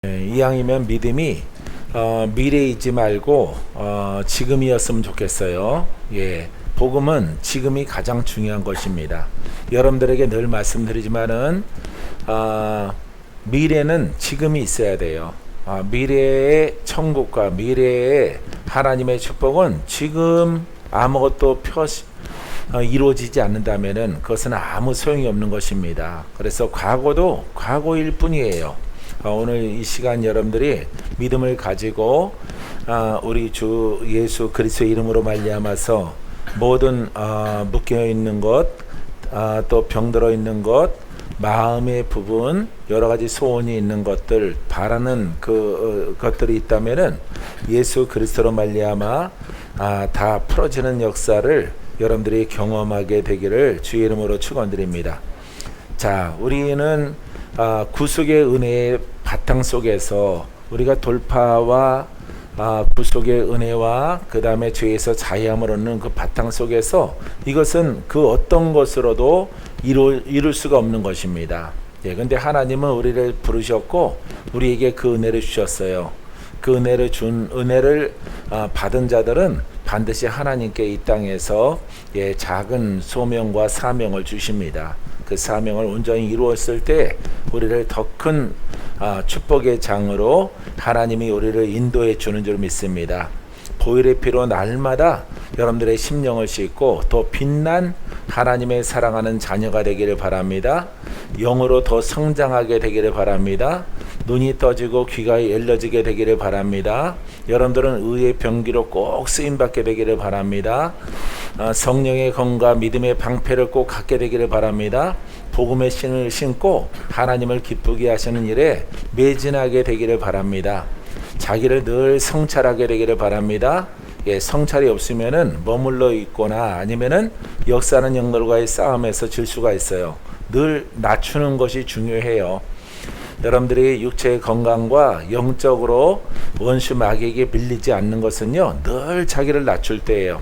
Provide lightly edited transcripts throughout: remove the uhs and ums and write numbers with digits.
이왕이면 믿음이 미래에 있지 말고 지금이었으면 좋겠어요. 복음은 지금이 가장 중요한 것입니다. 여러분들에게 늘 말씀드리지만은 미래는 지금이 있어야 돼요. 미래의 천국과 미래의 하나님의 축복은 지금 아무것도 이루어지지 않는다면은 그것은 아무 소용이 없는 것입니다. 그래서 과거도 과거일 뿐이에요. 오늘 이 시간 여러분들이 믿음을 가지고 우리 주 예수 그리스도의 이름으로 말미암아서 모든 묶여 있는 것, 또 병들어 있는 것, 마음의 부분, 여러 가지 소원이 있는 것들, 바라는 것들이 있다면은 예수 그리스도로 말미암아 다 풀어지는 역사를 여러분들이 경험하게 되기를 주의 이름으로 축원드립니다. 자, 우리는 구속의 은혜의 바탕 속에서 우리가 돌파와 구속의 은혜와 그 다음에 죄에서 자유함을 얻는 그 바탕 속에서 이것은 그 어떤 것으로도 이룰 수가 없는 것입니다. 근데 하나님은 우리를 부르셨고 우리에게 그 은혜를 주셨어요. 그 은혜를 받은 자들은 반드시 하나님께 이 땅에서 작은 소명과 사명을 주십니다. 그 사명을 온전히 이루었을 때 우리를 더 큰 축복의 장으로 하나님이 우리를 인도해 주는 줄 믿습니다. 보혈의 피로 날마다 여러분들의 심령을 씻고 더 빛난 하나님의 사랑하는 자녀가 되기를 바랍니다. 영으로 더 성장하게 되기를 바랍니다. 눈이 떠지고 귀가 열려지게 되기를 바랍니다. 여러분들은 의의 병기로 꼭 쓰임받게 되기를 바랍니다. 성령의 검과 믿음의 방패를 꼭 갖게 되기를 바랍니다. 복음의 신을 신고 하나님을 기쁘게 하시는 일에 매진하게 되기를 바랍니다. 자기를 늘 성찰하게 되기를 바랍니다. 성찰이 없으면은 머물러 있거나 아니면은 역사하는 영들과의 싸움에서 질 수가 있어요. 늘 낮추는 것이 중요해요. 여러분들이 육체의 건강과 영적으로 원수 마귀에게 밀리지 않는 것은요, 늘 자기를 낮출 때예요.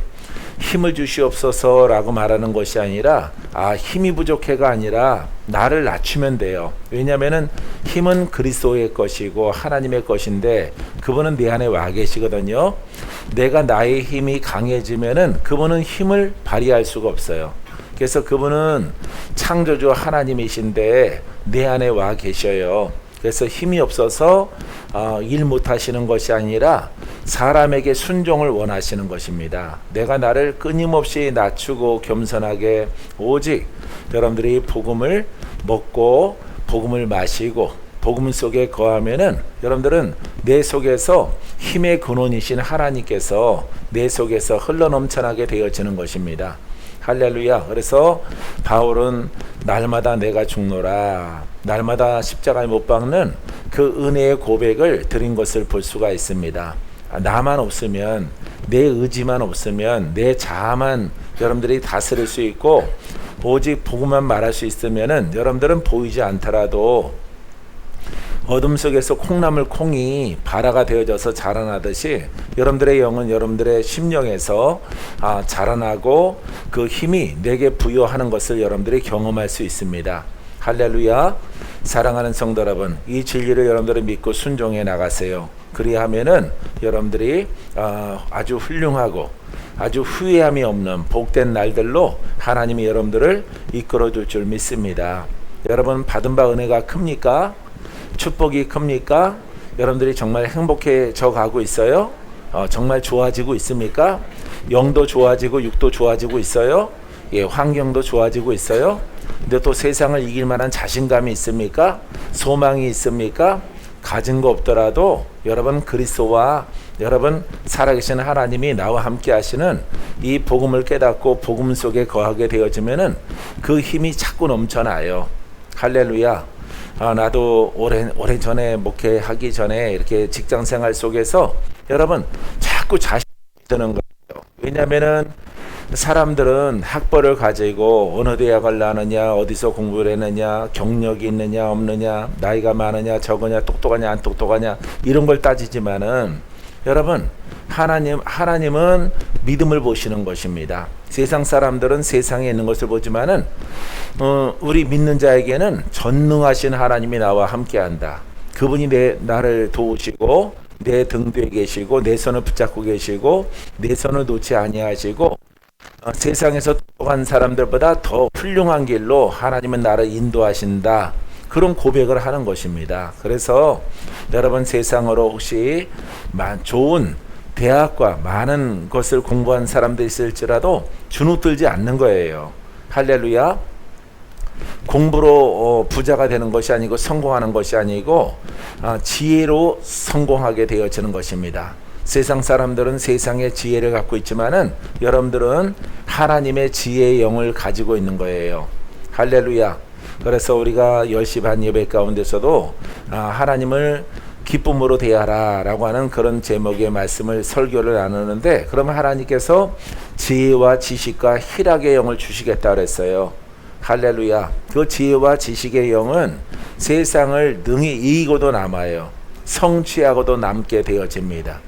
힘을 주시옵소서 라고 말하는 것이 아니라 힘이 부족해가 아니라 나를 낮추면 돼요. 왜냐하면은 힘은 그리스도의 것이고 하나님의 것인데 그분은 내 안에 와 계시거든요. 내가 나의 힘이 강해지면은 그분은 힘을 발휘할 수가 없어요. 그래서 그분은 창조주 하나님이신데 내 안에 와 계셔요. 그래서 힘이 없어서 일 못하시는 것이 아니라 사람에게 순종을 원하시는 것입니다. 내가 나를 끊임없이 낮추고 겸손하게 오직 여러분들이 복음을 먹고 복음을 마시고 복음 속에 거하면은 여러분들은 내 속에서 힘의 근원이신 하나님께서 내 속에서 흘러넘쳐나게 되어지는 것입니다. 할렐루야. 그래서 바울은 날마다 내가 죽노라, 날마다 십자가에 못 박는 그 은혜의 고백을 드린 것을 볼 수가 있습니다. 나만 없으면, 내 의지만 없으면, 내 자아만 여러분들이 다스릴 수 있고 오직 복음만 말할 수 있으면은 여러분들은 보이지 않더라도 어둠 속에서 콩나물 콩이 발화가 되어져서 자라나듯이 여러분들의 영은 여러분들의 심령에서 자라나고 그 힘이 내게 부여하는 것을 여러분들이 경험할 수 있습니다. 할렐루야. 사랑하는 성도 여러분, 이 진리를 여러분들이 믿고 순종해 나가세요. 그리하면은 여러분들이 아주 훌륭하고 아주 후회함이 없는 복된 날들로 하나님이 여러분들을 이끌어 줄 줄 믿습니다. 여러분 받은 바 은혜가 큽니까? 축복이 큽니까? 여러분들이 정말 행복해져 가고 있어요? 정말 좋아지고 있습니까? 영도 좋아지고 육도 좋아지고 있어요? 환경도 좋아지고 있어요? 근데 또 세상을 이길 만한 자신감이 있습니까? 소망이 있습니까? 가진 거 없더라도 여러분 그리스도와 여러분 살아계신 하나님이 나와 함께 하시는 이 복음을 깨닫고 복음 속에 거하게 되어지면은 그 힘이 자꾸 넘쳐나요. 할렐루야. 나도 오래 전에 목회하기 전에 이렇게 직장 생활 속에서 여러분 자꾸 자신이 드는 거예요. 왜냐면은 사람들은 학벌을 가지고 어느 대학을 나느냐, 어디서 공부를 했느냐, 경력이 있느냐 없느냐, 나이가 많으냐 적으냐, 똑똑하냐 안 똑똑하냐 이런 걸 따지지만은 여러분 하나님은 믿음을 보시는 것입니다. 세상 사람들은 세상에 있는 것을 보지만은 우리 믿는 자에게는 전능하신 하나님이 나와 함께한다. 그분이 나를 도우시고 내 등 뒤에 계시고 내 손을 붙잡고 계시고 내 손을 놓지 아니하시고 세상에서 똑똑한 사람들보다 더 훌륭한 길로 하나님은 나를 인도하신다. 그런 고백을 하는 것입니다. 그래서 여러분 세상으로 혹시 좋은 대학과 많은 것을 공부한 사람도 있을지라도 주눅들지 않는 거예요. 할렐루야. 공부로 부자가 되는 것이 아니고 성공하는 것이 아니고 지혜로 성공하게 되어지는 것입니다. 세상 사람들은 세상의 지혜를 갖고 있지만은 여러분들은 하나님의 지혜의 영을 가지고 있는 거예요. 할렐루야. 그래서 우리가 10시 반 예배 가운데서도 하나님을 기쁨으로 대하라 라고 하는 그런 제목의 말씀을 설교를 나누는데, 그러면 하나님께서 지혜와 지식과 희락의 영을 주시겠다 그랬어요. 할렐루야. 그 지혜와 지식의 영은 세상을 능히 이기고도 남아요. 성취하고도 남게 되어집니다.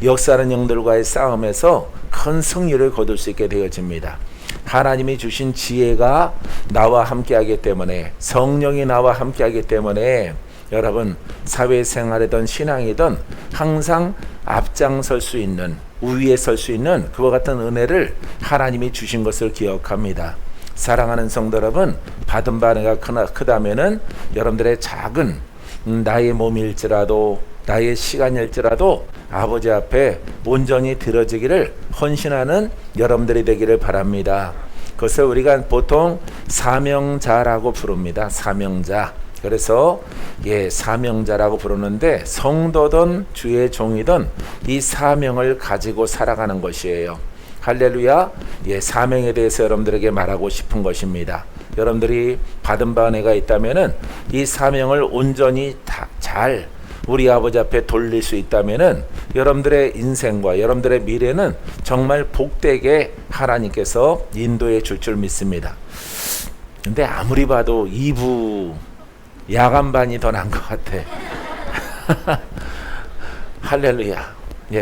역사하는 영들과의 싸움에서 큰 승리를 거둘 수 있게 되어집니다. 하나님이 주신 지혜가 나와 함께하기 때문에, 성령이 나와 함께하기 때문에 여러분 사회생활이든 신앙이든 항상 앞장설 수 있는, 우위에 설 수 있는 그와 같은 은혜를 하나님이 주신 것을 기억합니다. 사랑하는 성도 여러분, 받은 바가 크다면은 여러분들의 작은 나의 몸일지라도 나의 시간일지라도 아버지 앞에 온전히 드려지기를 헌신하는 여러분들이 되기를 바랍니다. 그것을 우리가 보통 사명자라고 부릅니다. 사명자. 그래서 사명자라고 부르는데, 성도든 주의 종이든 이 사명을 가지고 살아가는 것이에요. 할렐루야. 사명에 대해서 여러분들에게 말하고 싶은 것입니다. 여러분들이 받은 바 은혜가 있다면은 이 사명을 온전히 잘 우리 아버지 앞에 돌릴 수 있다면은 여러분들의 인생과 여러분들의 미래는 정말 복되게 하나님께서 인도해 줄 줄 믿습니다. 근데 아무리 봐도 2부 야간반이 더 나은 것 같아. 할렐루야.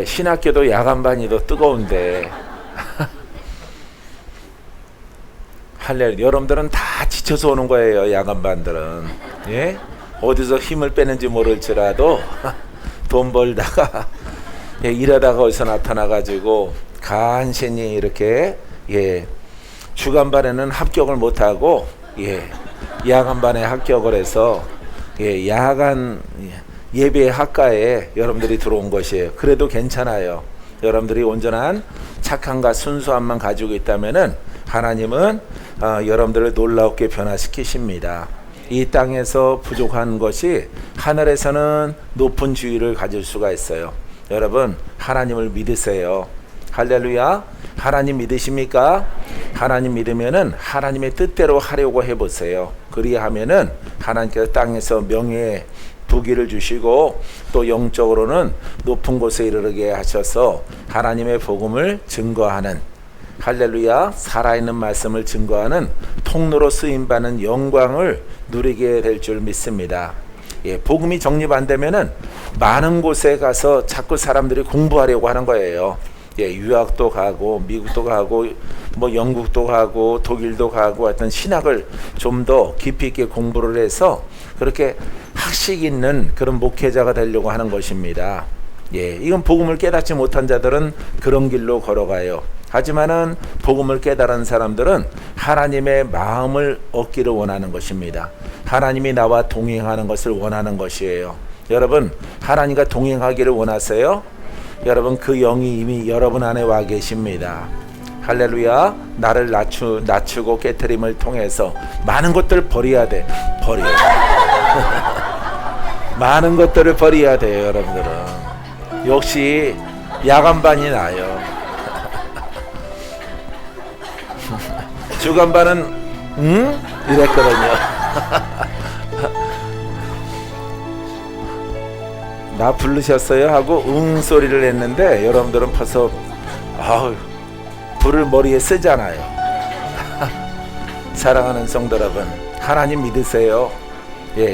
신학교도 야간반이 더 뜨거운데. 할렐루야. 여러분들은 다 지쳐서 오는 거예요. 야간반들은. 어디서 힘을 빼는지 모를지라도 돈 벌다가 일하다가 어디서 나타나가지고 간신히 이렇게 주간반에는 합격을 못하고 야간반에 합격을 해서 야간 예배 학과에 여러분들이 들어온 것이에요. 그래도 괜찮아요. 여러분들이 온전한 착함과 순수함만 가지고 있다면은 하나님은 여러분들을 놀랍게 변화시키십니다. 이 땅에서 부족한 것이 하늘에서는 높은 지위를 가질 수가 있어요. 여러분 하나님을 믿으세요. 할렐루야. 하나님 믿으십니까? 하나님 믿으면은 하나님의 뜻대로 하려고 해보세요. 그리하면은 하나님께서 땅에서 명예 부귀를 주시고 또 영적으로는 높은 곳에 이르게 하셔서 하나님의 복음을 증거하는, 할렐루야, 살아있는 말씀을 증거하는 통로로 쓰임받는 영광을 누리게 될 줄 믿습니다. 복음이 정립 안 되면은 많은 곳에 가서 자꾸 사람들이 공부하려고 하는 거예요. 유학도 가고 미국도 가고 영국도 가고 독일도 가고 하여튼 신학을 좀 더 깊이 있게 공부를 해서 그렇게 학식 있는 그런 목회자가 되려고 하는 것입니다. 이건 복음을 깨닫지 못한 자들은 그런 길로 걸어가요. 하지만은 복음을 깨달은 사람들은 하나님의 마음을 얻기를 원하는 것입니다. 하나님이 나와 동행하는 것을 원하는 것이에요. 여러분 하나님과 동행하기를 원하세요? 여러분 그 영이 이미 여러분 안에 와 계십니다. 할렐루야. 나를 낮추고 깨트림을 통해서 많은 것들을 버려야 돼. 많은 것들을 버려야 돼요. 여러분들은 역시 야간반이 나요. 주간반은 이랬거든요. 나 부르셨어요? 하고 소리를 했는데 여러분들은 벌써 불을 머리에 쓰잖아요. 사랑하는 성도 여러분, 하나님 믿으세요.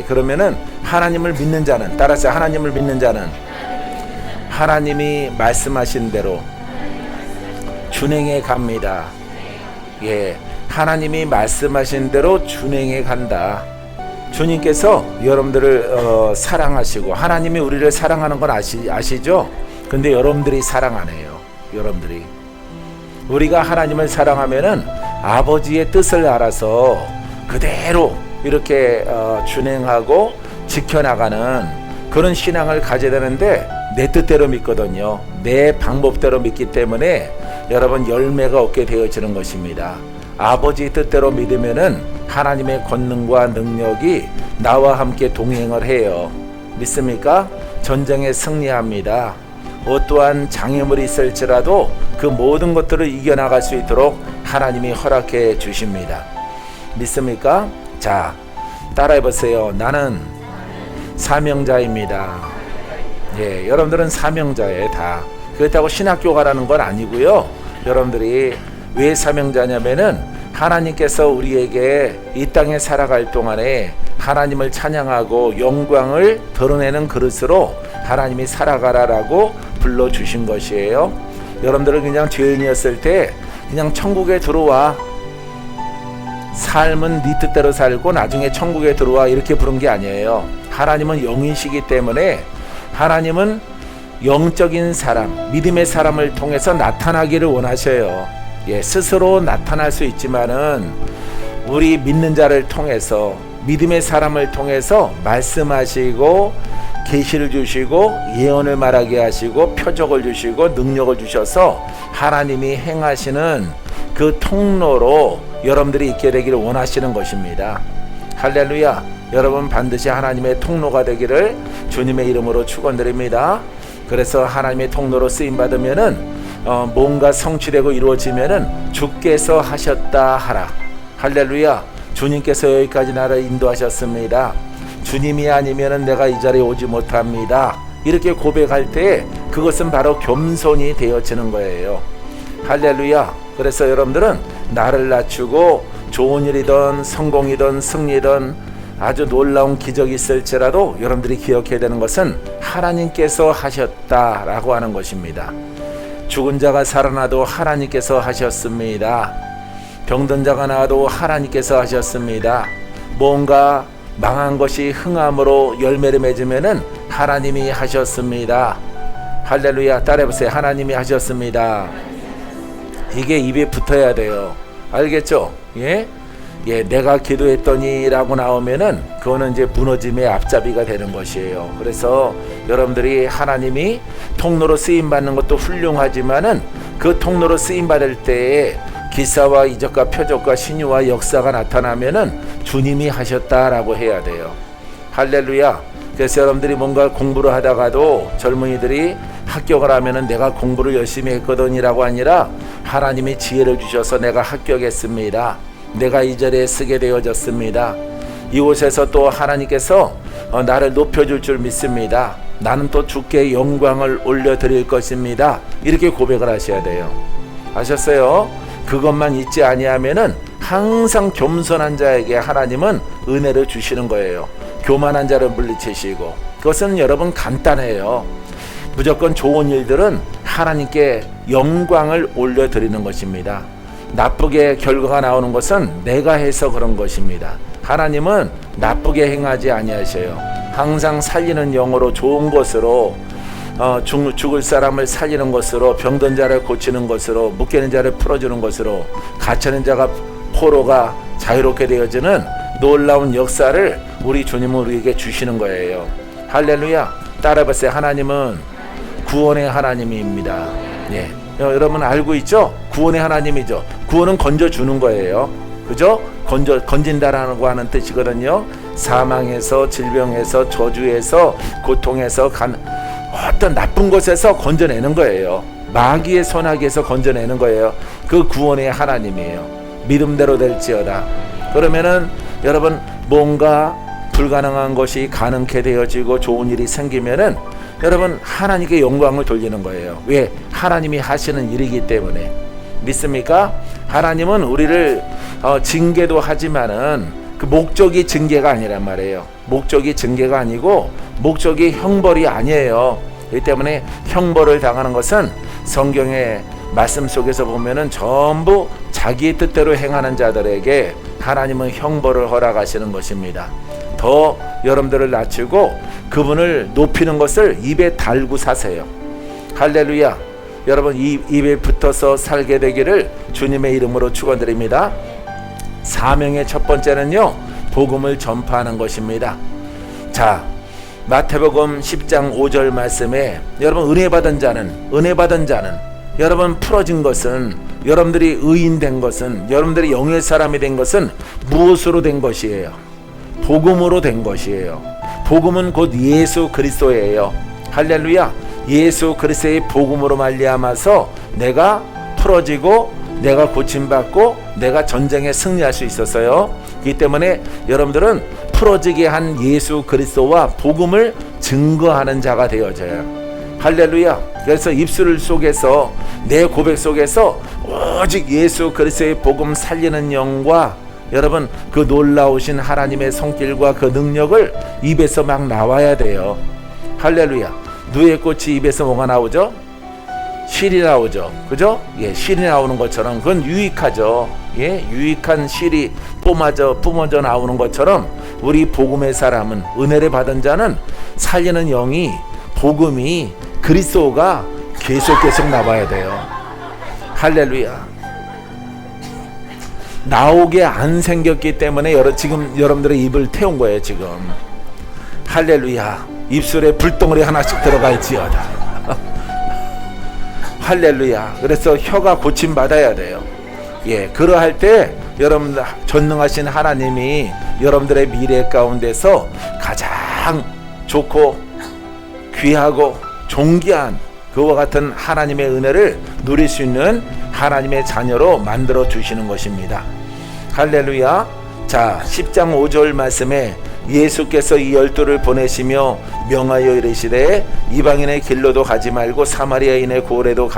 그러면은 하나님을 믿는 자는, 따라서 하나님을 믿는 자는 하나님이 말씀하신 대로 준행해 갑니다. 하나님이 말씀하신 대로 준행해 간다. 주님께서 여러분들을 사랑하시고 하나님이 우리를 사랑하는 건 아시죠? 근데 여러분들이 사랑 안 해요. 여러분들이 우리가 하나님을 사랑하면은 아버지의 뜻을 알아서 그대로 이렇게 준행하고 지켜나가는 그런 신앙을 가져야 되는데 내 뜻대로 믿거든요. 내 방법대로 믿기 때문에 여러분 열매가 없게 되어지는 것입니다. 아버지 뜻대로 믿으면은 하나님의 권능과 능력이 나와 함께 동행을 해요. 믿습니까? 전쟁에 승리합니다. 어떠한 장애물이 있을지라도 그 모든 것들을 이겨나갈 수 있도록 하나님이 허락해 주십니다. 믿습니까? 자, 따라해 보세요. 나는 사명자입니다. 예, 여러분들은 사명자예요. 다. 그렇다고 신학교 가라는 건 아니고요. 여러분들이 왜 사명자냐면은 하나님께서 우리에게 이 땅에 살아갈 동안에 하나님을 찬양하고 영광을 드러내는 그릇으로 하나님이 살아가라라고 불러주신 것이에요. 여러분들은 그냥 죄인이었을 때 그냥 천국에 들어와, 삶은 네 뜻대로 살고 나중에 천국에 들어와, 이렇게 부른 게 아니에요. 하나님은 영이시기 때문에 하나님은 영적인 사람, 믿음의 사람을 통해서 나타나기를 원하셔요. 예, 스스로 나타날 수 있지만은 우리 믿는 자를 통해서, 믿음의 사람을 통해서 말씀하시고 계시를 주시고 예언을 말하게 하시고 표적을 주시고 능력을 주셔서 하나님이 행하시는 그 통로로 여러분들이 있게 되기를 원하시는 것입니다. 할렐루야. 여러분 반드시 하나님의 통로가 되기를 주님의 이름으로 축원드립니다. 그래서 하나님의 통로로 쓰임 받으면은 뭔가 성취되고 이루어지면은 주께서 하셨다 하라. 할렐루야. 주님께서 여기까지 나를 인도하셨습니다. 주님이 아니면은 내가 이 자리에 오지 못합니다. 이렇게 고백할 때 그것은 바로 겸손이 되어지는 거예요. 할렐루야. 그래서 여러분들은 나를 낮추고 좋은 일이든 성공이든 승리든 아주 놀라운 기적이 있을지라도 여러분들이 기억해야 되는 것은 하나님께서 하셨다라고 하는 것입니다. 죽은 자가 살아나도 하나님께서 하셨습니다. 병든 자가 나아도 하나님께서 하셨습니다. 뭔가 망한 것이 흥함으로 열매를 맺으면은 하나님이 하셨습니다. 할렐루야. 따라해보세요. 하나님이 하셨습니다. 이게 입에 붙어야 돼요. 알겠죠? 예? 예, 내가 기도했더니 라고 나오면은 그거는 이제 무너짐의 앞잡이가 되는 것이에요. 그래서 여러분들이 하나님이 통로로 쓰임받는 것도 훌륭하지만은 그 통로로 쓰임받을 때에 기사와 이적과 표적과 신유와 역사가 나타나면은 주님이 하셨다라고 해야 돼요. 할렐루야. 그래서 여러분들이 뭔가 공부를 하다가도 젊은이들이 합격을 하면은 내가 공부를 열심히 했거든이라고 아니라 하나님이 지혜를 주셔서 내가 합격했습니다. 내가 이 자리에 쓰게 되어졌습니다. 이곳에서 또 하나님께서 나를 높여줄 줄 믿습니다. 나는 또 주께 영광을 올려드릴 것입니다. 이렇게 고백을 하셔야 돼요. 아셨어요? 그것만 잊지 아니하면은 항상 겸손한 자에게 하나님은 은혜를 주시는 거예요. 교만한 자를 물리치시고. 그것은 여러분 간단해요. 무조건 좋은 일들은 하나님께 영광을 올려드리는 것입니다. 나쁘게 결과가 나오는 것은 내가 해서 그런 것입니다. 하나님은 나쁘게 행하지 아니하셔요. 항상 살리는 영으로 좋은 것으로 죽을 사람을 살리는 것으로, 병든 자를 고치는 것으로, 묶이는 자를 풀어주는 것으로, 갇혀있는 자가 포로가 자유롭게 되어지는 놀라운 역사를 우리 주님은 우리에게 주시는 거예요. 할렐루야. 따라해보세요. 하나님은 구원의 하나님입니다. 예. 여러분 알고 있죠? 구원의 하나님이죠. 구원은 건져주는 거예요. 그죠? 건진다라고 하는 뜻이거든요. 사망에서, 질병에서, 저주에서, 고통에서, 어떤 나쁜 것에서 건져내는 거예요. 마귀의 손아귀에서 건져내는 거예요. 그 구원의 하나님이에요. 믿음대로 될지어다. 그러면은 여러분 뭔가 불가능한 것이 가능케 되어지고 좋은 일이 생기면은 여러분 하나님께 영광을 돌리는 거예요. 왜? 하나님이 하시는 일이기 때문에. 믿습니까? 하나님은 우리를 징계도 하지만은 그 목적이 징계가 아니란 말이에요. 목적이 징계가 아니고 목적이 형벌이 아니에요. 그렇기 때문에 형벌을 당하는 것은 성경의 말씀 속에서 보면은 전부 자기의 뜻대로 행하는 자들에게 하나님은 형벌을 허락하시는 것입니다. 더 여러분들을 낮추고 그분을 높이는 것을 입에 달고 사세요. 할렐루야. 여러분 입에 붙어서 살게 되기를 주님의 이름으로 축원드립니다. 사명의 첫 번째는요, 복음을 전파하는 것입니다. 자, 마태복음 10장 5절 말씀에 여러분 은혜 받은 자는 여러분 풀어진 것은, 여러분들이 의인된 것은, 여러분들이 영의 사람이 된 것은 무엇으로 된 것이에요? 복음으로 된 것이에요. 복음은 곧 예수 그리스도예요. 할렐루야. 예수 그리스도의 복음으로 말미암아서 내가 풀어지고 내가 고침받고 내가 전쟁에 승리할 수 있었어요. 그렇기 때문에 여러분들은 풀어지게 한 예수 그리스도와 복음을 증거하는 자가 되어져요. 할렐루야. 그래서 입술 속에서, 내 고백 속에서 오직 예수 그리스도의 복음 살리는 영과 여러분 그 놀라우신 하나님의 손길과 그 능력을 입에서 막 나와야 돼요. 할렐루야. 누에 꽃이 입에서 뭐가 나오죠? 실이 나오죠. 그죠? 예, 실이 나오는 것처럼 그건 유익하죠. 예, 유익한 실이 뿜어져 나오는 것처럼 우리 복음의 사람은, 은혜를 받은 자는 살리는 영이, 복음이, 그리스도가 계속 나와야 돼요. 할렐루야. 나오게 안 생겼기 때문에 지금 여러분들의 입을 태운 거예요. 지금. 할렐루야. 입술에 불덩어리 하나씩 들어갈지어다. 할렐루야. 그래서 혀가 고침받아야 돼요. 예, 그러할 때 여러분 전능하신 하나님이 여러분들의 미래 가운데서 가장 좋고 귀하고 존귀한 그와 같은 하나님의 은혜를 누릴 수 있는 하나님의 자녀로 만들어 주시는 것입니다. 할렐루야. 자, 10장 5절 말씀에 예수께서 이 12를 보내시며 명하여 이르시되 이방인의 길로도 가지 말고 사마리아인의 고을에도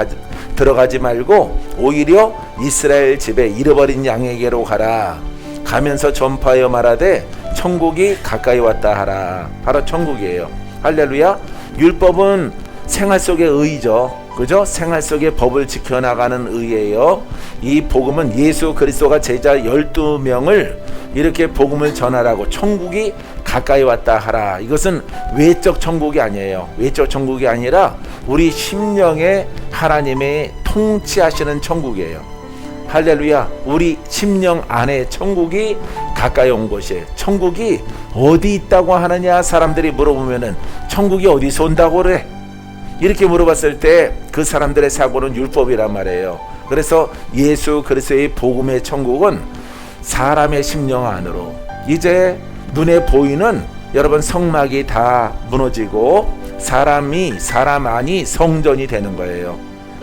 들어가지 말고 오히려 이스라엘 집에 잃어버린 양에게로 가라. 가면서 전파하여 말하되 천국이 가까이 왔다 하라. 바로 천국이에요. 할렐루야. 율법은 생활 속의 의죠. 그죠? 생활 속의 법을 지켜나가는 의예요. 이 복음은 예수 그리스도가 제자 12명을 이렇게 복음을 전하라고 천국이 가까이 왔다 하라. 이것은 외적 천국이 아니에요. 외적 천국이 아니라 우리 심령에 하나님의 통치하시는 천국이에요. 할렐루야. 우리 심령 안에 천국이 가까이 온 곳이에요. 천국이 어디 있다고 하느냐 사람들이 물어보면은 천국이 어디서 온다고 그래? 이렇게 물어봤을 때 그 사람들의 사고는 율법이란 말이에요. 그래서 예수 그리스도의 복음의 천국은 사람의 심령 안으로, 이제 눈에 보이는 여러분 성막이 다 무너지고 사람 안이 성전이 되는 거예요.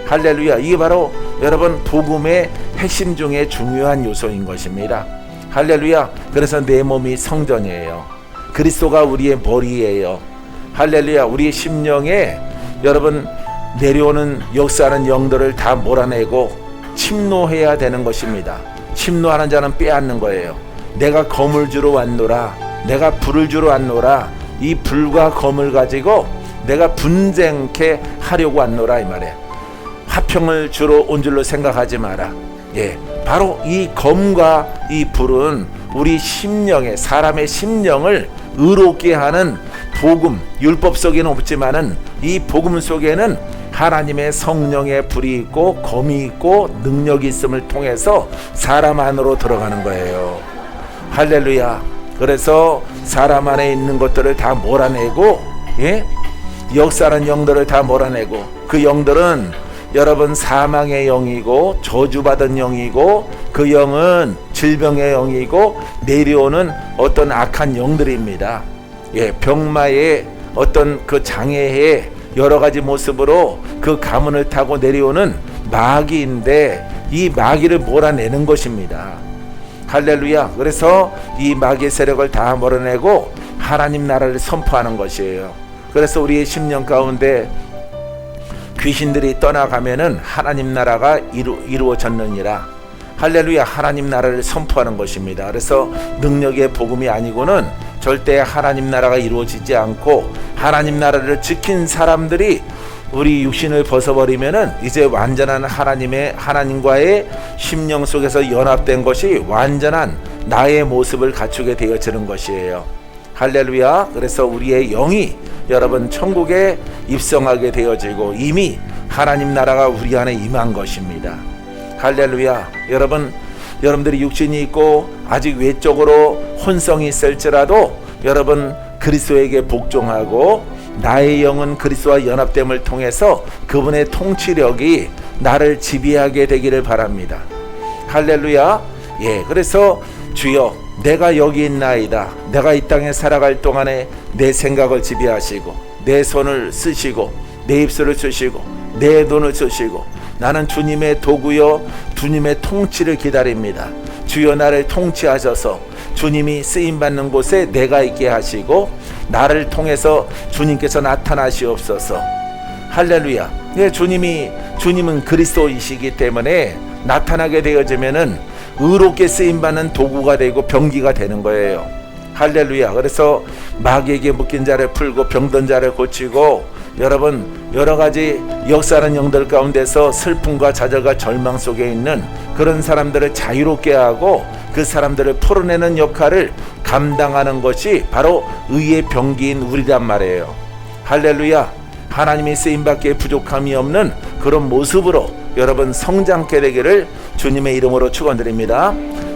할렐루야. 이게 바로 여러분 복음의 핵심 중에 중요한 요소인 것입니다. 할렐루야. 그래서 내 몸이 성전이에요. 그리스도가 우리의 머리예요. 할렐루야. 우리의 심령에 여러분 내려오는 역사하는 영들을 다 몰아내고 침노해야 되는 것입니다. 침노하는 자는 빼앗는 거예요. 내가 검을 주러 왔노라, 내가 불을 주러 왔노라. 이 불과 검을 가지고 내가 분쟁케 하려고 왔노라 이 말이에요. 화평을 주러 온 줄로 생각하지 마라. 예, 바로 이 검과 이 불은 우리 심령에, 사람의 심령을 의롭게 하는 복음, 율법 속에는 없지만은 이 복음 속에는 하나님의 성령의 불이 있고 검이 있고 능력이 있음을 통해서 사람 안으로 들어가는 거예요. 할렐루야. 그래서 사람 안에 있는 것들을 다 몰아내고, 예? 역사하는 영들을 다 몰아내고, 그 영들은 여러분 사망의 영이고 저주받은 영이고 그 영은 질병의 영이고 내려오는 어떤 악한 영들입니다. 예, 병마의 어떤 그 장애의 여러 가지 모습으로 그 가문을 타고 내려오는 마귀인데 이 마귀를 몰아내는 것입니다. 할렐루야. 그래서 이 마귀의 세력을 다 몰아내고 하나님 나라를 선포하는 것이에요. 그래서 우리의 심령 가운데 귀신들이 떠나가면은 하나님 나라가 이루어졌느니라. 할렐루야. 하나님 나라를 선포하는 것입니다. 그래서 능력의 복음이 아니고는 절대 하나님 나라가 이루어지지 않고, 하나님 나라를 지킨 사람들이 우리 육신을 벗어버리면은 이제 완전한 하나님과의 심령 속에서 연합된 것이 완전한 나의 모습을 갖추게 되어지는 것이에요. 할렐루야. 그래서 우리의 영이 여러분 천국에 입성하게 되어지고 이미 하나님 나라가 우리 안에 임한 것입니다. 할렐루야. 여러분들이 육신이 있고 아직 외적으로 혼성이 있을지라도 여러분 그리스도에게 복종하고 나의 영은 그리스도와 연합됨을 통해서 그분의 통치력이 나를 지배하게 되기를 바랍니다. 할렐루야. 예, 그래서 주여 내가 여기 있나이다. 내가 이 땅에 살아갈 동안에 내 생각을 지배하시고 내 손을 쓰시고 내 입술을 쓰시고 내 눈을 쓰시고 나는 주님의 도구요 주님의 통치를 기다립니다. 주여 나를 통치하셔서 주님이 쓰임받는 곳에 내가 있게 하시고 나를 통해서 주님께서 나타나시옵소서. 할렐루야. 예, 주님은 그리스도이시기 때문에 나타나게 되어지면은 의롭게 쓰임받는 도구가 되고 병기가 되는 거예요. 할렐루야. 그래서 마귀에게 묶인 자를 풀고 병든 자를 고치고 여러분 여러가지 역사하는 영들 가운데서 슬픔과 좌절과 절망 속에 있는 그런 사람들을 자유롭게 하고 그 사람들을 풀어내는 역할을 감당하는 것이 바로 의의 병기인 우리란 말이에요. 할렐루야. 하나님의 쓰임받기에 부족함이 없는 그런 모습으로 여러분 성장케 되기를 주님의 이름으로 축원드립니다.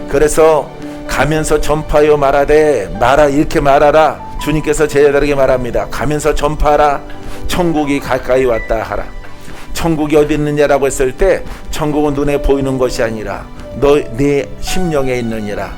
그래서 가면서 전파하여 말하되 이렇게 말하라. 주님께서 제자들에게 말합니다. 가면서 전파하라. 천국이 가까이 왔다 하라. 천국이 어디 있느냐라고 했을 때 천국은 눈에 보이는 것이 아니라 내 심령에 있느니라.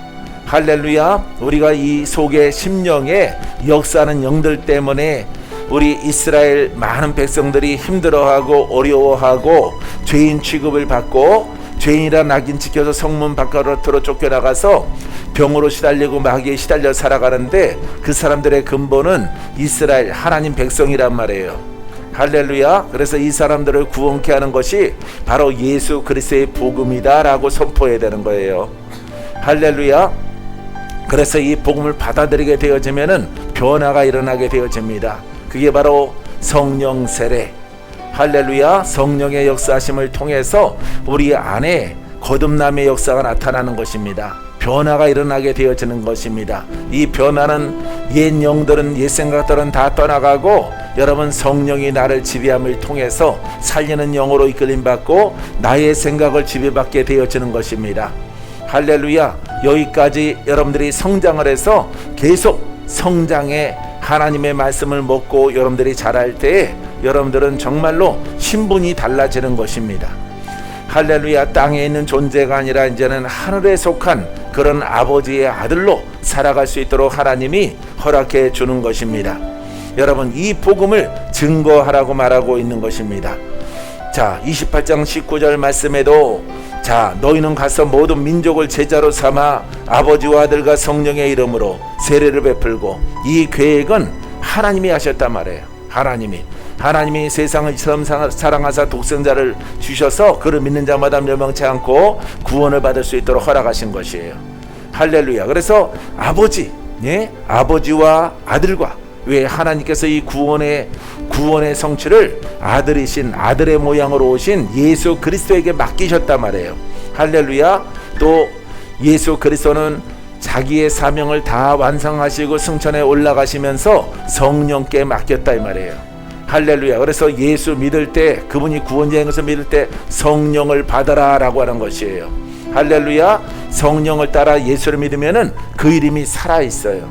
할렐루야. 우리가 이 속에 심령에 역사하는 영들 때문에 우리 이스라엘 많은 백성들이 힘들어하고 어려워하고 죄인 취급을 받고 죄인이란 낙인 찍혀서 성문 바깥으로 쫓겨나가서 병으로 시달리고 마귀에 시달려 살아가는데 그 사람들의 근본은 이스라엘 하나님 백성이란 말이에요. 할렐루야. 그래서 이 사람들을 구원케 하는 것이 바로 예수 그리스도의 복음이다 라고 선포해야 되는 거예요. 할렐루야. 그래서 이 복음을 받아들이게 되어지면은 변화가 일어나게 되어집니다. 그게 바로 성령 세례. 할렐루야. 성령의 역사하심을 통해서 우리 안에 거듭남의 역사가 나타나는 것입니다. 변화가 일어나게 되어지는 것입니다. 이 변화는 옛 영들은 옛 생각들은 다 떠나가고 여러분 성령이 나를 지배함을 통해서 살리는 영으로 이끌림 받고 나의 생각을 지배받게 되어지는 것입니다. 할렐루야. 여기까지 여러분들이 성장을 해서 계속 성장해 하나님의 말씀을 먹고 여러분들이 자랄 때 여러분들은 정말로 신분이 달라지는 것입니다. 할렐루야. 땅에 있는 존재가 아니라 이제는 하늘에 속한 그런 아버지의 아들로 살아갈 수 있도록 하나님이 허락해 주는 것입니다. 여러분 이 복음을 증거하라고 말하고 있는 것입니다. 자 28장 19절 말씀에도 자 너희는 가서 모든 민족을 제자로 삼아 아버지와 아들과 성령의 이름으로 세례를 베풀고 이 계획은 하나님이 하셨단 말이에요. 하나님이 세상을 처음 사랑하사 독생자를 주셔서 그를 믿는 자마다 멸망치 않고 구원을 받을 수 있도록 허락하신 것이에요. 할렐루야. 그래서 아버지와 아들과 왜 하나님께서 이 구원의 성취를 아들이신 아들의 모양으로 오신 예수 그리스도에게 맡기셨단 말이에요. 할렐루야. 또 예수 그리스도는 자기의 사명을 다 완성하시고 승천에 올라가시면서 성령께 맡겼다 이 말이에요. 할렐루야. 그래서 예수 믿을 때 그분이 구원자인 것을 믿을 때 성령을 받아라 라고 하는 것이에요. 할렐루야. 성령을 따라 예수를 믿으면은 그 이름이 살아있어요.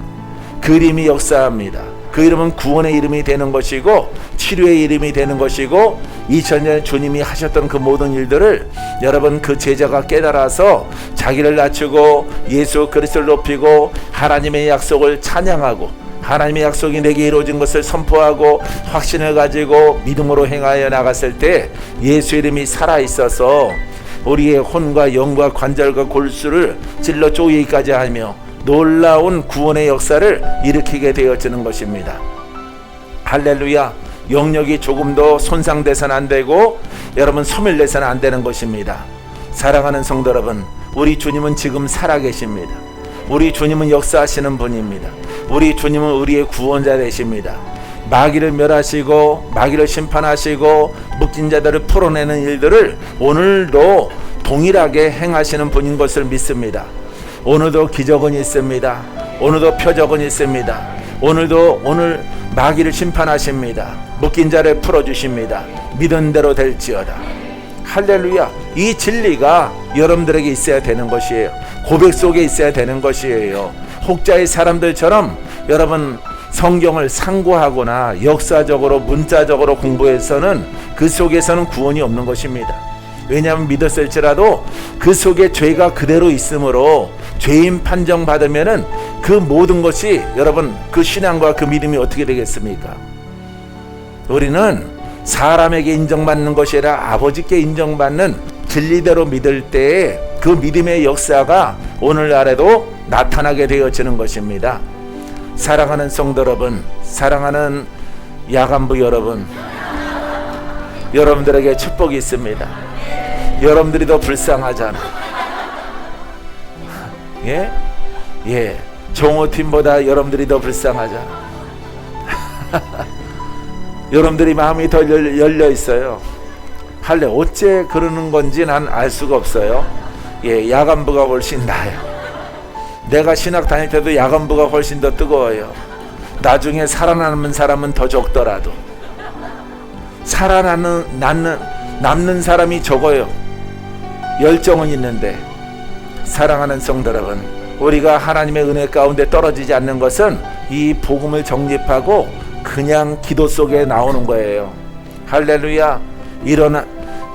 그 이름이 역사합니다. 그 이름은 구원의 이름이 되는 것이고 치료의 이름이 되는 것이고 2000년 주님이 하셨던 그 모든 일들을 여러분 그 제자가 깨달아서 자기를 낮추고 예수 그리스도를 높이고 하나님의 약속을 찬양하고 하나님의 약속이 내게 이루어진 것을 선포하고 확신을 가지고 믿음으로 행하여 나갔을 때 예수 이름이 살아있어서 우리의 혼과 영과 관절과 골수를 찔러 쪼개기까지 하며 놀라운 구원의 역사를 일으키게 되어지는 것입니다. 할렐루야. 영역이 조금도 손상돼서는 안 되고 여러분 소멸돼서는 안 되는 것입니다. 사랑하는 성도 여러분, 우리 주님은 지금 살아계십니다. 우리 주님은 역사하시는 분입니다. 우리 주님은 우리의 구원자 되십니다. 마귀를 멸하시고 마귀를 심판하시고 묶인 자들을 풀어내는 일들을 오늘도 동일하게 행하시는 분인 것을 믿습니다. 오늘도 기적은 있습니다. 오늘도 표적은 있습니다. 오늘도 오늘 마귀를 심판하십니다. 묶인 자를 풀어주십니다. 믿은 대로 될지어다. 할렐루야. 이 진리가 여러분들에게 있어야 되는 것이에요. 고백 속에 있어야 되는 것이에요. 혹자의 사람들처럼 여러분 성경을 상고하거나 역사적으로 문자적으로 공부해서는 그 속에서는 구원이 없는 것입니다. 왜냐하면 믿었을지라도 그 속에 죄가 그대로 있으므로 죄인 판정받으면은 그 모든 것이 여러분 그 신앙과 그 믿음이 어떻게 되겠습니까? 우리는 사람에게 인정받는 것이 아니라 아버지께 인정받는 진리대로 믿을 때에 그 믿음의 역사가 오늘날에도 나타나게 되어지는 것입니다. 사랑하는 성도 여러분, 사랑하는 야간부 여러분, 여러분들에게 축복이 있습니다. 여러분들이 더 불쌍하잖아. 예? 예. 종호팀보다 여러분들이 더 불쌍하잖아. 여러분들이 마음이 더 열려 있어요. 할래 어째 그러는 건지 난 알 수가 없어요. 예, 야간부가 훨씬 나아요. 내가 신학 다닐 때도 야간부가 훨씬 더 뜨거워요. 나중에 살아남는 사람은 더 적더라도 남는 사람이 적어요. 열정은 있는데. 사랑하는 성도 여러분, 우리가 하나님의 은혜 가운데 떨어지지 않는 것은 이 복음을 정립하고 그냥 기도 속에 나오는 거예요. 할렐루야.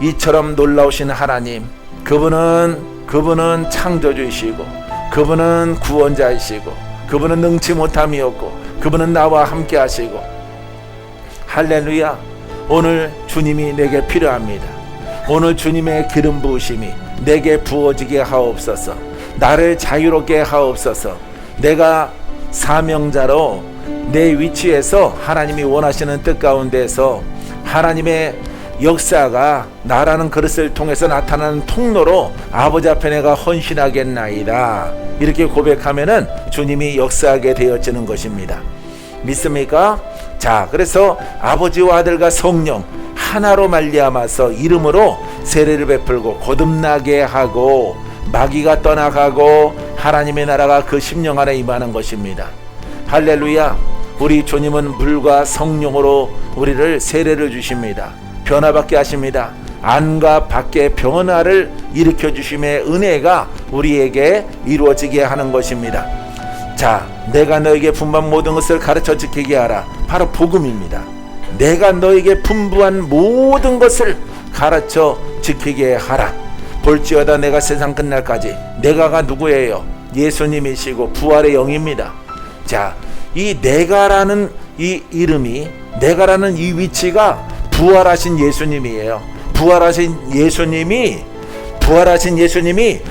이처럼 놀라우신 하나님, 그분은 창조주이시고, 그분은 구원자이시고, 그분은 능치 못함이 없고, 그분은 나와 함께 하시고. 할렐루야. 오늘 주님이 내게 필요합니다. 오늘 주님의 기름 부으심이 내게 부어지게 하옵소서. 나를 자유롭게 하옵소서. 내가 사명자로 내 위치에서 하나님이 원하시는 뜻 가운데서 하나님의 역사가 나라는 그릇을 통해서 나타나는 통로로 아버지 앞에 내가 헌신하겠나이다. 이렇게 고백하면은 주님이 역사하게 되어지는 것입니다. 믿습니까? 자, 그래서 아버지와 아들과 성령 하나로 말미암아서 이름으로 세례를 베풀고 거듭나게 하고 마귀가 떠나가고 하나님의 나라가 그 심령 안에 임하는 것입니다. 할렐루야. 우리 주님은 물과 성령으로 우리를 세례를 주십니다. 변화받게 하십니다. 안과 밖의 변화를 일으켜 주심의 은혜가 우리에게 이루어지게 하는 것입니다. 자, 내가 너에게 분부한 모든 것을 가르쳐 지키게 하라. 바로 복음입니다. 내가 너에게 분부한 모든 것을 가르쳐 지키게 하라. 볼지어다 내가 세상 끝날까지. 내가가 누구예요? 예수님이시고 부활의 영입니다. 자, 이 내가라는 이 이름이, 내가라는 이 위치가 부활하신 예수님이에요. 부활하신 예수님이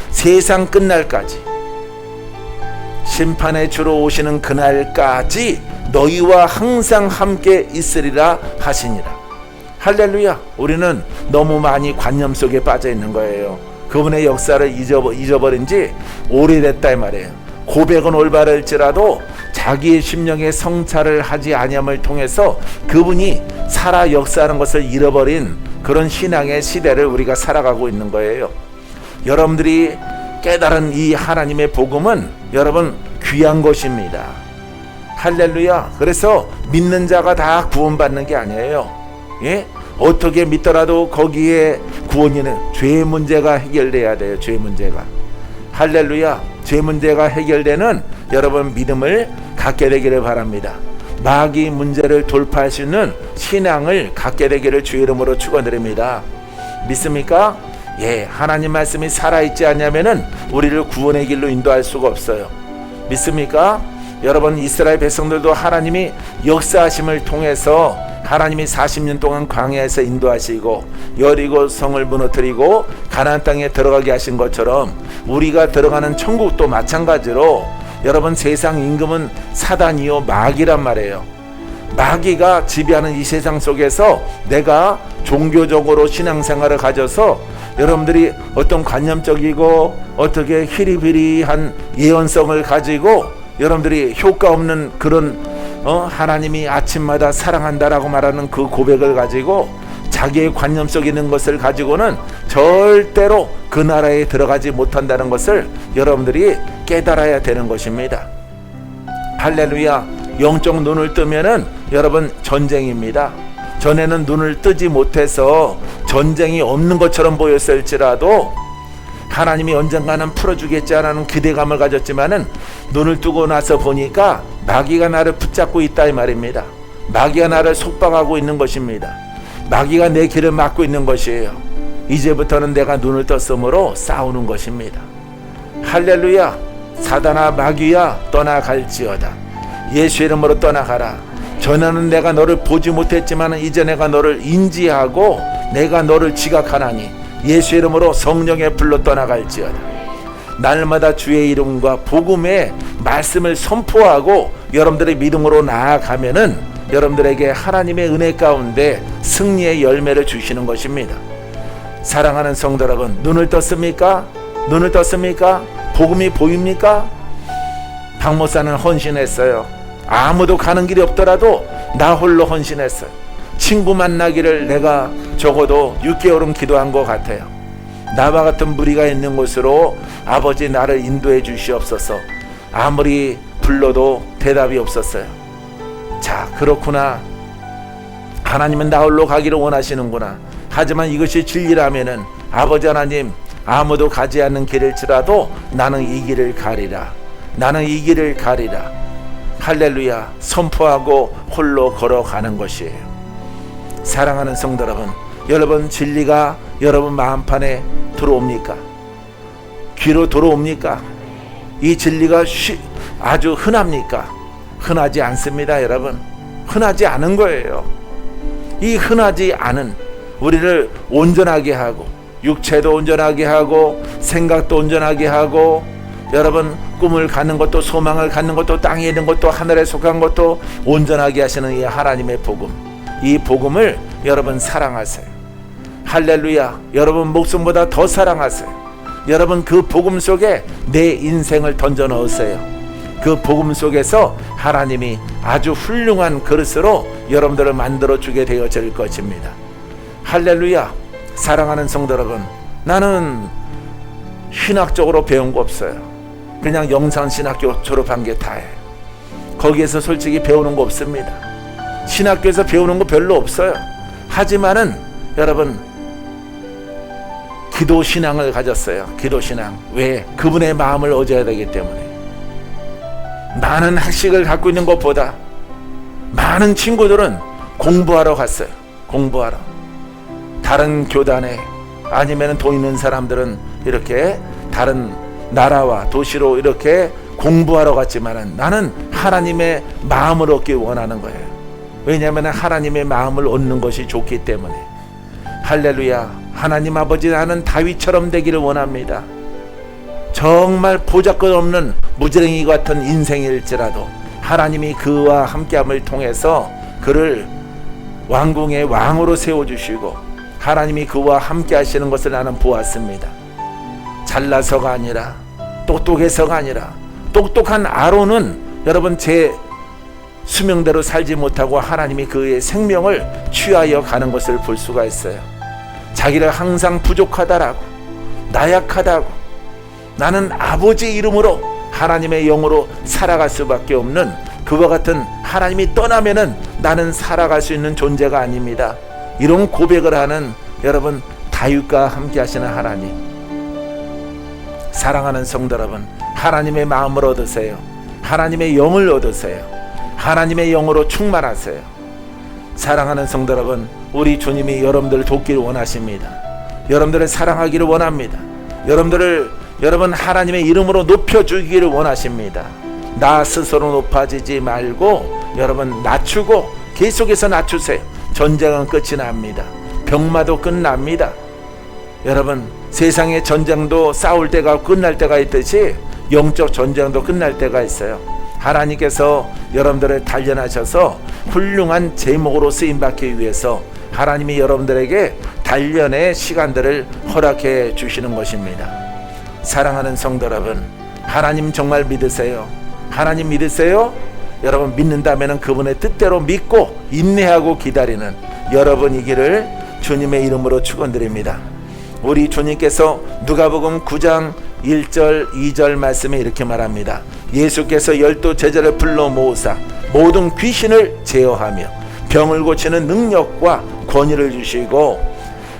세상 끝날까지, 심판의 주로 오시는 그날까지 너희와 항상 함께 있으리라 하시니라. 할렐루야. 우리는 너무 많이 관념 속에 빠져 있는 거예요. 그분의 역사를 잊어버린 지 오래됐다 이 말이에요. 고백은 올바를지라도 자기의 심령의 성찰을 하지 아니함을 통해서 그분이 살아 역사하는 것을 잃어버린 그런 신앙의 시대를 우리가 살아가고 있는 거예요. 여러분들이 깨달은 이 하나님의 복음은 여러분 귀한 것입니다. 할렐루야. 그래서 믿는 자가 다 구원받는 게 아니에요. 예? 어떻게 믿더라도 거기에 구원이는 죄 문제가 해결돼야 돼요. 죄 문제가. 할렐루야. 죄 문제가 해결되는 여러분 믿음을 갖게 되기를 바랍니다. 마귀 문제를 돌파할 수 있는 신앙을 갖게 되기를 주의 이름으로 축원드립니다. 믿습니까? 예, 하나님 말씀이 살아있지 않냐면은 우리를 구원의 길로 인도할 수가 없어요. 믿습니까? 여러분, 이스라엘 백성들도 하나님이 역사하심을 통해서 하나님이 40년 동안 광야에서 인도하시고 여리고 성을 무너뜨리고 가나안 땅에 들어가게 하신 것처럼 우리가 들어가는 천국도 마찬가지로 여러분 세상 임금은 사단이요 마귀란 말이에요. 마귀가 지배하는 이 세상 속에서 내가 종교적으로 신앙생활을 가져서 여러분들이 어떤 관념적이고 어떻게 희리비리한 예언성을 가지고 여러분들이 효과 없는 그런 하나님이 아침마다 사랑한다라고 말하는 그 고백을 가지고 자기의 관념 속에 있는 것을 가지고는 절대로 그 나라에 들어가지 못한다는 것을 여러분들이 깨달아야 되는 것입니다. 할렐루야. 영적 눈을 뜨면은 여러분 전쟁입니다. 전에는 눈을 뜨지 못해서 전쟁이 없는 것처럼 보였을지라도 하나님이 언젠가는 풀어주겠지라는 기대감을 가졌지만은 눈을 뜨고 나서 보니까 마귀가 나를 붙잡고 있다 이 말입니다. 마귀가 나를 속박하고 있는 것입니다. 마귀가 내 길을 막고 있는 것이에요. 이제부터는 내가 눈을 떴으므로 싸우는 것입니다. 할렐루야. 사단아 마귀야 떠나갈지어다. 예수 이름으로 떠나가라. 전에는 내가 너를 보지 못했지만 이제 내가 너를 인지하고 내가 너를 지각하나니 예수 이름으로 성령의 불로 떠나갈지어다. 날마다 주의 이름과 복음의 말씀을 선포하고 여러분들의 믿음으로 나아가면은 여러분들에게 하나님의 은혜 가운데 승리의 열매를 주시는 것입니다. 사랑하는 성도 여러분, 눈을 떴습니까? 눈을 떴습니까? 복음이 보입니까? 박 목사는 헌신했어요. 아무도 가는 길이 없더라도 나 홀로 헌신했어요. 친구 만나기를 내가 적어도 6개월은 기도한 것 같아요. 나와 같은 무리가 있는 곳으로 아버지 나를 인도해 주시옵소서. 아무리 불러도 대답이 없었어요. 자, 그렇구나. 하나님은 나 홀로 가기를 원하시는구나. 하지만 이것이 진리라면은 아버지 하나님, 아무도 가지 않는 길일지라도 나는 이 길을 가리라. 나는 이 길을 가리라. 할렐루야. 선포하고 홀로 걸어가는 것이에요. 사랑하는 성도 여러분, 여러분 진리가 여러분 마음판에 들어옵니까? 귀로 들어옵니까? 이 진리가 아주 흔합니까? 흔하지 않습니다. 여러분, 흔하지 않은 거예요. 이 흔하지 않은 우리를 온전하게 하고 육체도 온전하게 하고 생각도 온전하게 하고 여러분 꿈을 갖는 것도 소망을 갖는 것도 땅에 있는 것도 하늘에 속한 것도 온전하게 하시는 이 하나님의 복음, 이 복음을 여러분 사랑하세요. 할렐루야. 여러분 목숨보다 더 사랑하세요. 여러분 그 복음 속에 내 인생을 던져 넣으세요. 그 복음 속에서 하나님이 아주 훌륭한 그릇으로 여러분들을 만들어 주게 되어질 것입니다. 할렐루야. 사랑하는 성도 여러분, 나는 신학적으로 배운 거 없어요. 그냥 영산신학교 졸업한 게 다예요. 거기에서 솔직히 배우는 거 없습니다. 신학교에서 배우는 거 별로 없어요. 하지만은 여러분 기도신앙을 가졌어요. 기도신앙. 왜? 그분의 마음을 얻어야 되기 때문에. 많은 학식을 갖고 있는 것보다 많은 친구들은 공부하러 갔어요. 공부하러. 다른 교단에 아니면 돈 있는 사람들은 이렇게 다른 나라와 도시로 이렇게 공부하러 갔지만은 나는 하나님의 마음을 얻기 원하는 거예요. 왜냐하면 하나님의 마음을 얻는 것이 좋기 때문에. 할렐루야. 하나님 아버지, 나는 다윗처럼 되기를 원합니다. 정말 보잘것없는 무지랭이 같은 인생일지라도 하나님이 그와 함께함을 통해서 그를 왕궁의 왕으로 세워주시고 하나님이 그와 함께 하시는 것을 나는 보았습니다. 잘나서가 아니라 똑똑해서가 아니라 똑똑한 아론은 여러분 제 수명대로 살지 못하고 하나님이 그의 생명을 취하여 가는 것을 볼 수가 있어요. 자기를 항상 부족하다라고 나약하다고 나는 아버지 이름으로 하나님의 영으로 살아갈 수밖에 없는 그와 같은 하나님이 떠나면은 나는 살아갈 수 있는 존재가 아닙니다. 이런 고백을 하는 여러분 다윗과 함께 하시는 하나님, 사랑하는 성도 여러분, 하나님의 마음을 얻으세요. 하나님의 영을 얻으세요. 하나님의 영으로 충만하세요. 사랑하는 성도 여러분, 우리 주님이 여러분들을 돕기를 원하십니다. 여러분들을 사랑하기를 원합니다. 여러분 하나님의 이름으로 높여주기를 원하십니다. 나 스스로 높아지지 말고 여러분 낮추고 계속해서 낮추세요. 전쟁은 끝이 납니다. 병마도 끝납니다. 여러분 세상의 전쟁도 싸울 때가 끝날 때가 있듯이 영적 전쟁도 끝날 때가 있어요. 하나님께서 여러분들을 단련하셔서 훌륭한 제목으로 쓰임받기 위해서 하나님이 여러분들에게 단련의 시간들을 허락해 주시는 것입니다. 사랑하는 성도 여러분, 하나님 정말 믿으세요? 하나님 믿으세요? 여러분 믿는다면 그분의 뜻대로 믿고 인내하고 기다리는 여러분이기를 주님의 이름으로 축원드립니다. 우리 주님께서 누가복음 9장 1절 2절 말씀에 이렇게 말합니다. 예수께서 12 제자를 불러 모으사 모든 귀신을 제어하며 병을 고치는 능력과 권위를 주시고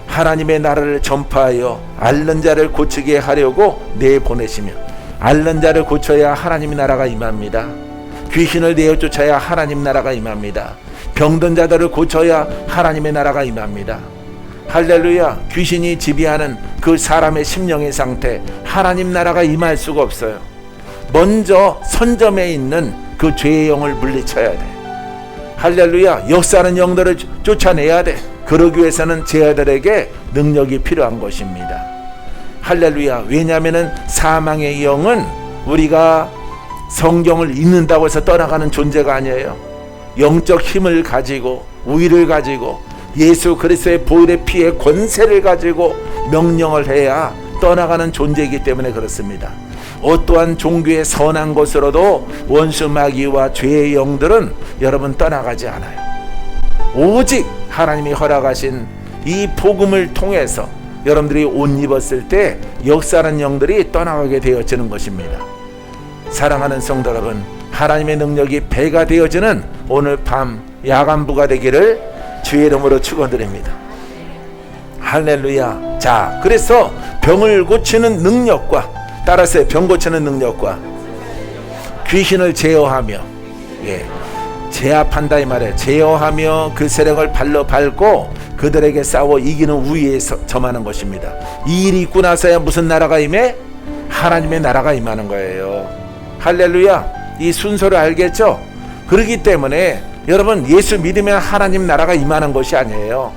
하나님의 나라를 전파하여 앓는 자를 고치게 하려고 내보내시며 앓는 자를 고쳐야 하나님의 나라가 임합니다. 귀신을 내어 쫓아야 하나님 나라가 임합니다. 병든 자들을 고쳐야 하나님의 나라가 임합니다. 할렐루야. 귀신이 지배하는 그 사람의 심령의 상태, 하나님 나라가 임할 수가 없어요. 먼저 선점에 있는 그 죄의 영을 물리쳐야 돼. 할렐루야. 역사하는 영들을 쫓아내야 돼. 그러기 위해서는 제자들에게 능력이 필요한 것입니다. 할렐루야. 왜냐하면 사망의 영은 우리가 성경을 읽는다고 해서 떠나가는 존재가 아니에요. 영적 힘을 가지고 우위를 가지고 예수 그리스도의 보혈의 피의 권세를 가지고 명령을 해야 떠나가는 존재이기 때문에 그렇습니다. 어떠한 종교의 선한 것으로도 원수 마귀와 죄의 영들은 여러분 떠나가지 않아요. 오직 하나님이 허락하신 이 복음을 통해서 여러분들이 옷 입었을 때 역사하는 영들이 떠나가게 되어지는 것입니다. 사랑하는 성도 여러분, 하나님의 능력이 배가 되어지는 오늘 밤 야간부가 되기를 주의 이름으로 축원드립니다. 할렐루야. 자, 그래서 병을 고치는 능력과, 따라서 병 고치는 능력과 귀신을 제어하며, 제압한다 이 말이에요. 제어하며 그 세력을 발로 밟고 그들에게 싸워 이기는 우위에 점하는 것입니다. 이 일이 있고 나서야 무슨 나라가 임해? 하나님의 나라가 임하는 거예요. 할렐루야. 이 순서를 알겠죠? 그렇기 때문에 여러분, 예수 믿으면 하나님 나라가 임하는 것이 아니에요.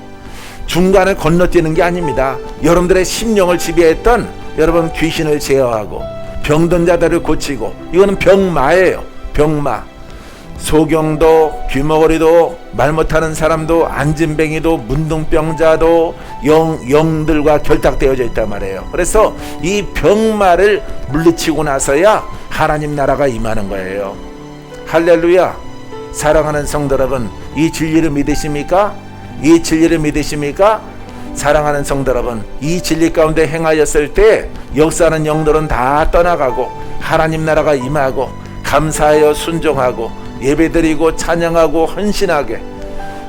중간을 건너뛰는 게 아닙니다. 여러분들의 심령을 지배했던 여러분 귀신을 제어하고 병든 자들을 고치고, 이거는 병마예요. 병마. 소경도, 귀머거리도, 말 못하는 사람도, 안진뱅이도, 문둥병자도 영들과 결탁되어져 있단 말이에요. 그래서 이 병마를 물리치고 나서야 하나님 나라가 임하는 거예요. 할렐루야. 사랑하는 성도 여러분, 이 진리를 믿으십니까? 이 진리를 믿으십니까? 사랑하는 성도 여러분, 이 진리 가운데 행하였을 때 역사하는 영들은 다 떠나가고 하나님 나라가 임하고 감사하여 순종하고 예배드리고 찬양하고 헌신하게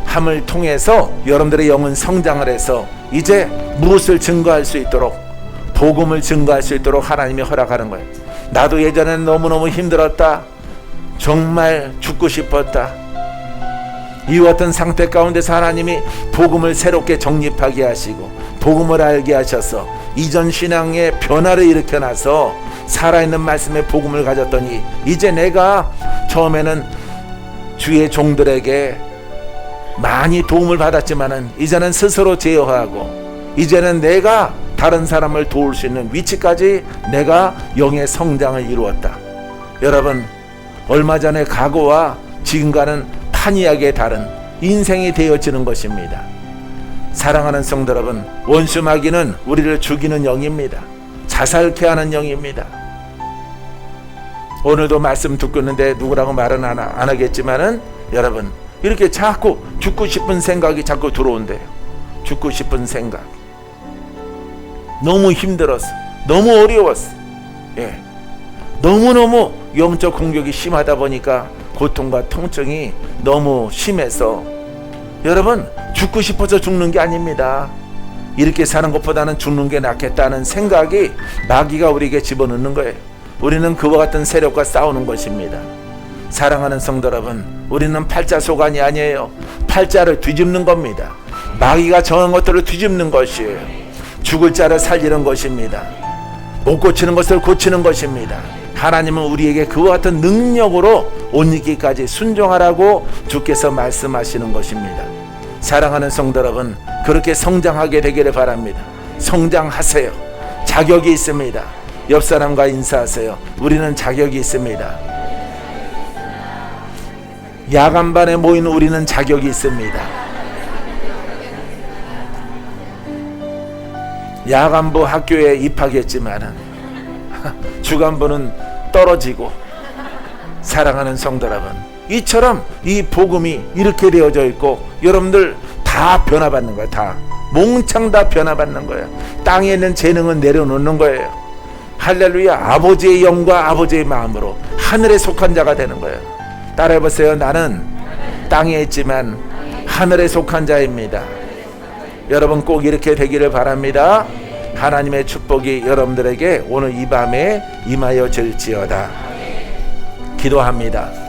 함을 통해서 여러분들의 영은 성장을 해서 이제 무엇을 증거할 수 있도록, 복음을 증거할 수 있도록 하나님이 허락하는 거예요. 나도 예전에는 너무너무 힘들었다. 정말 죽고 싶었다. 이와 같은 상태 가운데서 하나님이 복음을 새롭게 정립하게 하시고 복음을 알게 하셔서 이전 신앙의 변화를 일으켜놔서 살아있는 말씀의 복음을 가졌더니 이제 내가 처음에는 주의 종들에게 많이 도움을 받았지만은 이제는 스스로 제어하고 이제는 내가 다른 사람을 도울 수 있는 위치까지 내가 영의 성장을 이루었다. 여러분, 얼마 전에 과거와 지금과는 판이하게 다른 인생이 되어지는 것입니다. 사랑하는 성도 여러분, 원수 마귀는 우리를 죽이는 영입니다. 자살케 하는 영입니다. 오늘도 말씀 듣고 있는데 누구라고 말은 안 하겠지만은 여러분, 이렇게 자꾸 죽고 싶은 생각이 자꾸 들어온대요. 죽고 싶은 생각. 너무 힘들었어. 너무 어려웠어. 너무너무 영적 공격이 심하다 보니까 고통과 통증이 너무 심해서 여러분, 죽고 싶어서 죽는 게 아닙니다. 이렇게 사는 것보다는 죽는 게 낫겠다는 생각이 마귀가 우리에게 집어넣는 거예요. 우리는 그와 같은 세력과 싸우는 것입니다. 사랑하는 성도 여러분, 우리는 팔자소관이 아니에요. 팔자를 뒤집는 겁니다. 마귀가 정한 것들을 뒤집는 것이에요. 죽을 자를 살리는 것입니다. 못 고치는 것을 고치는 것입니다. 하나님은 우리에게 그와 같은 능력으로 옷 입기까지 순종하라고 주께서 말씀하시는 것입니다. 사랑하는 성도 여러분, 그렇게 성장하게 되기를 바랍니다. 성장하세요. 자격이 있습니다. 옆 사람과 인사하세요. 우리는 자격이 있습니다. 야간반에 모인 우리는 자격이 있습니다. 야간부 학교에 입학했지만은 주간부는 떨어지고, 사랑하는 성도 여러분, 이처럼 이 복음이 이렇게 되어져 있고 여러분들 다 변화받는 거예요. 다 몽창 다 변화받는 거예요. 땅에 있는 재능은 내려놓는 거예요. 할렐루야. 아버지의 영과 아버지의 마음으로 하늘에 속한 자가 되는 거예요. 따라해보세요. 나는 땅에 있지만 하늘에 속한 자입니다. 여러분 꼭 이렇게 되기를 바랍니다. 하나님의 축복이 여러분들에게 오늘 이 밤에 임하여 질지어다. 기도합니다.